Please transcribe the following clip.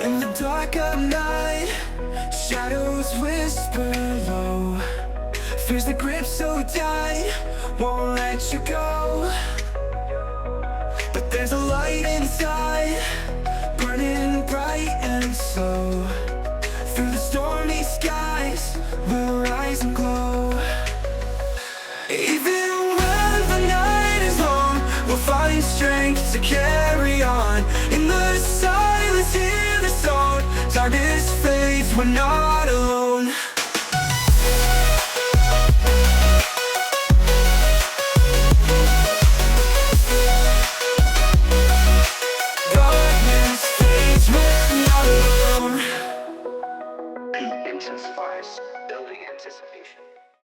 In the dark of night, shadows whisper low. Fears that grip so tight, won't let you go. But there's a light inside, burning bright and slow. Through the stormy skies, we'll rise and glow. Even when the night is long, we'll find strength to carry on. In the silence, hear the song. Darkness fades, we're not